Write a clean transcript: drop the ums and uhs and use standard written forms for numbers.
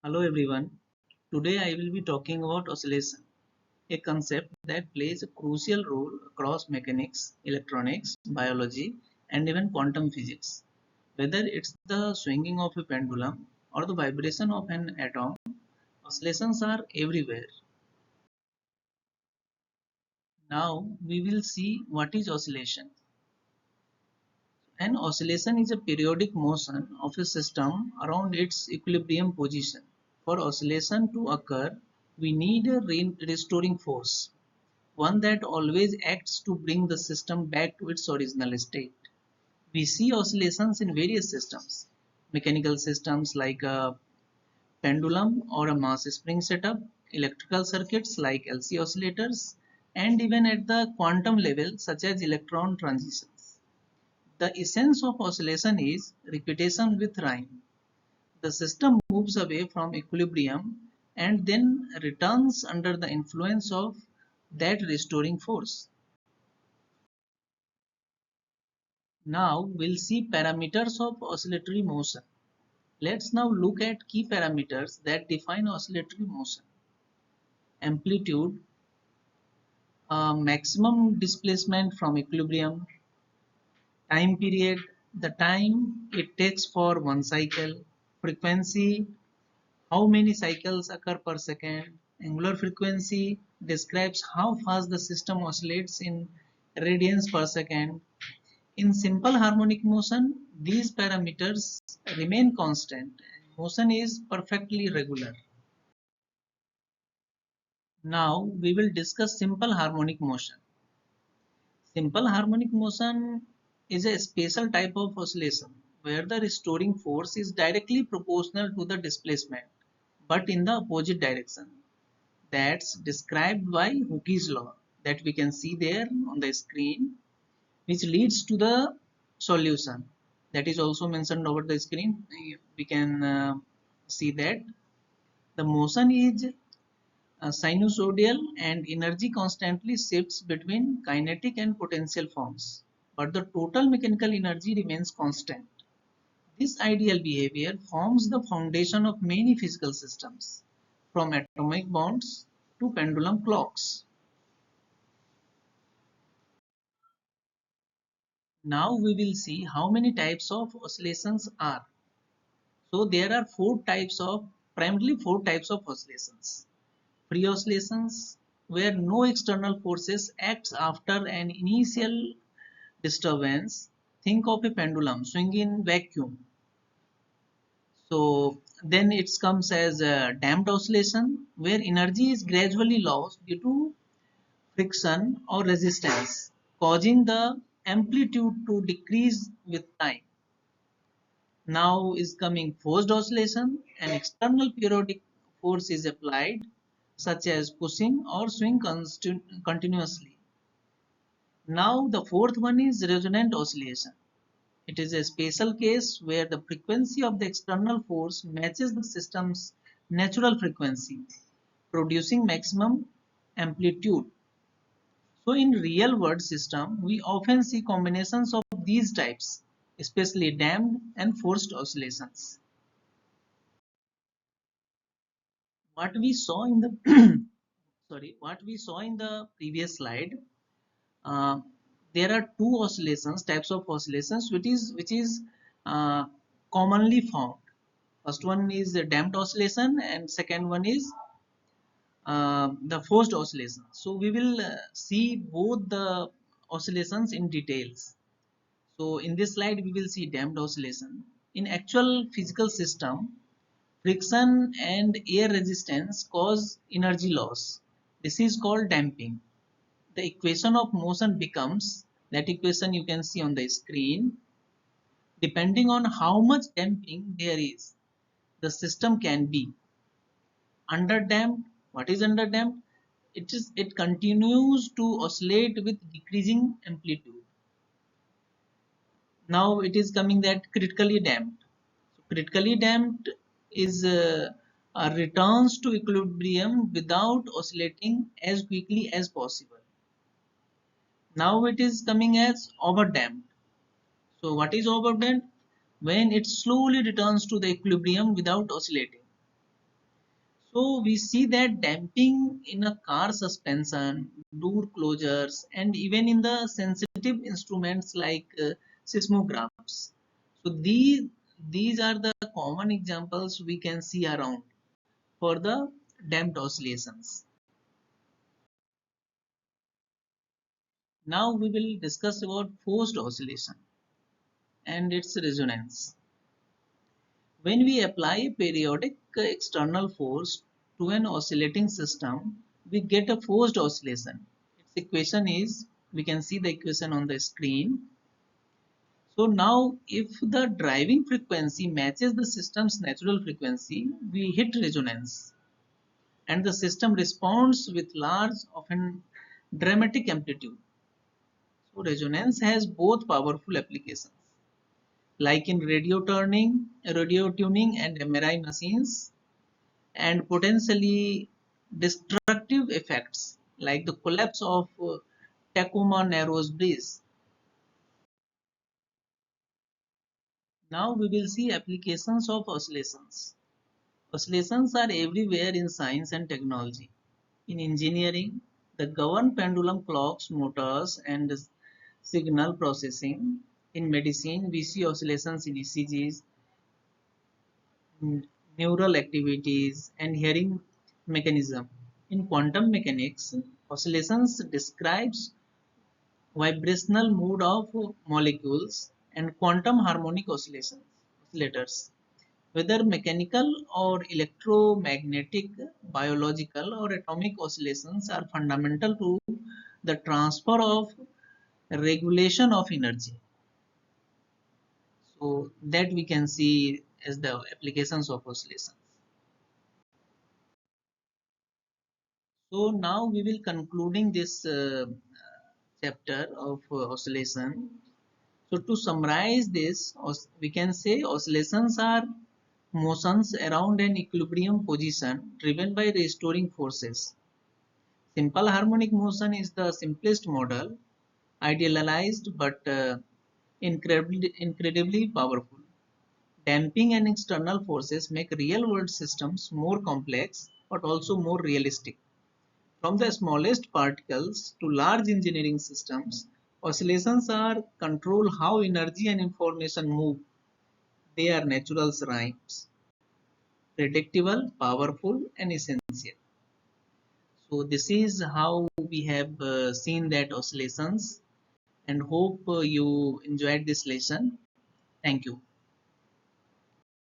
Hello everyone. Today I will be talking about oscillation, a concept that plays a crucial role across mechanics, electronics, biology, and even quantum physics. Whether it's the swinging of a pendulum or the vibration of an atom, oscillations are everywhere. Now we will see what is oscillation. An oscillation is a periodic motion of a system around its equilibrium position. For oscillation to occur, we need a restoring force, one that always acts to bring the system back to its original state. We see oscillations in various systems, mechanical systems like a pendulum or a mass spring setup, electrical circuits like LC oscillators, and even at the quantum level such as electron transitions. The essence of oscillation is repetition with rhyme. The system moves away from equilibrium and then returns under the influence of that restoring force. Now we'll see parameters of oscillatory motion. Let's now look at key parameters that define oscillatory motion. Amplitude, maximum displacement from equilibrium, time period, the time it takes for one cycle, frequency, how many cycles occur per second. Angular frequency describes how fast the system oscillates in radians per second. In simple harmonic motion, these parameters remain constant. Motion is perfectly regular. Now we will discuss simple harmonic motion. Simple harmonic motion is a special type of oscillation where the restoring force is directly proportional to the displacement but in the opposite direction. That's described by Hooke's law that we can see there on the screen, which leads to the solution that is also mentioned over the screen. We can see that the motion is sinusoidal and energy constantly shifts between kinetic and potential forms, but the total mechanical energy remains constant. This ideal behavior forms the foundation of many physical systems, from atomic bonds to pendulum clocks. Now we will see how many types of oscillations are. So there are primarily four types of oscillations. Free oscillations, where no external forces acts after an initial disturbance. Think of a pendulum swinging in vacuum. So then it comes as a damped oscillation, where energy is gradually lost due to friction or resistance, causing the amplitude to decrease with time. Now is coming forced oscillation. An external periodic force is applied, such as pushing or swing continuously. Now the fourth one is resonant oscillation. It is a special case where the frequency of the external force matches the system's natural frequency, producing maximum amplitude. So in real world system, we often see combinations of these types, especially damped and forced oscillations. What we saw in the what we saw in the previous slide, uh, there are two types of oscillations, which is uh, commonly found. First one is the damped oscillation, and second one is the forced oscillation. So we will see both the oscillations in details. So in this slide we will see damped oscillation. In actual physical system, friction and air resistance cause energy loss. This is called damping. The equation of motion becomes, that equation you can see on the screen. Depending on how much damping there is, the system can be underdamped. What is underdamped? It continues to oscillate with decreasing amplitude. Now it is coming that critically damped. So critically damped is returns to equilibrium without oscillating as quickly as possible. Now it is coming as overdamped. So what is overdamped? When it slowly returns to the equilibrium without oscillating. So we see that damping in a car suspension, door closures, and even in the sensitive instruments like seismographs. So these are the common examples we can see around for the damped oscillations. Now we will discuss about forced oscillation and its resonance. When we apply a periodic external force to an oscillating system, we get a forced oscillation. Its equation is, we can see the equation on the screen. So now if the driving frequency matches the system's natural frequency, we hit resonance and the system responds with large, often dramatic amplitude. So resonance has both powerful applications like in radio tuning and MRI machines, and potentially destructive effects like the collapse of Tacoma Narrows Bridge. Now we will see applications of oscillations. Oscillations are everywhere in science and technology. In engineering, the govern pendulum clocks, motors, and signal processing. In medicine, we see oscillations in ECGs, neural activities, and hearing mechanism. In quantum mechanics, oscillations describes vibrational mode of molecules and quantum harmonic oscillators. Whether mechanical or electromagnetic, biological or atomic oscillations are fundamental to the transfer of regulation of energy. So that we can see as the applications of oscillations. So now we will concluding this chapter of oscillation. So to summarize this, we can say oscillations are motions around an equilibrium position driven by restoring forces. Simple harmonic motion is the simplest model, idealized but incredibly powerful. Damping and external forces make real-world systems more complex but also more realistic. From the smallest particles to large engineering systems, oscillations are control how energy and information move. They are natural rhymes, predictable, powerful, and essential. So this is how we have seen that oscillations, and hope you enjoyed this lesson. Thank you.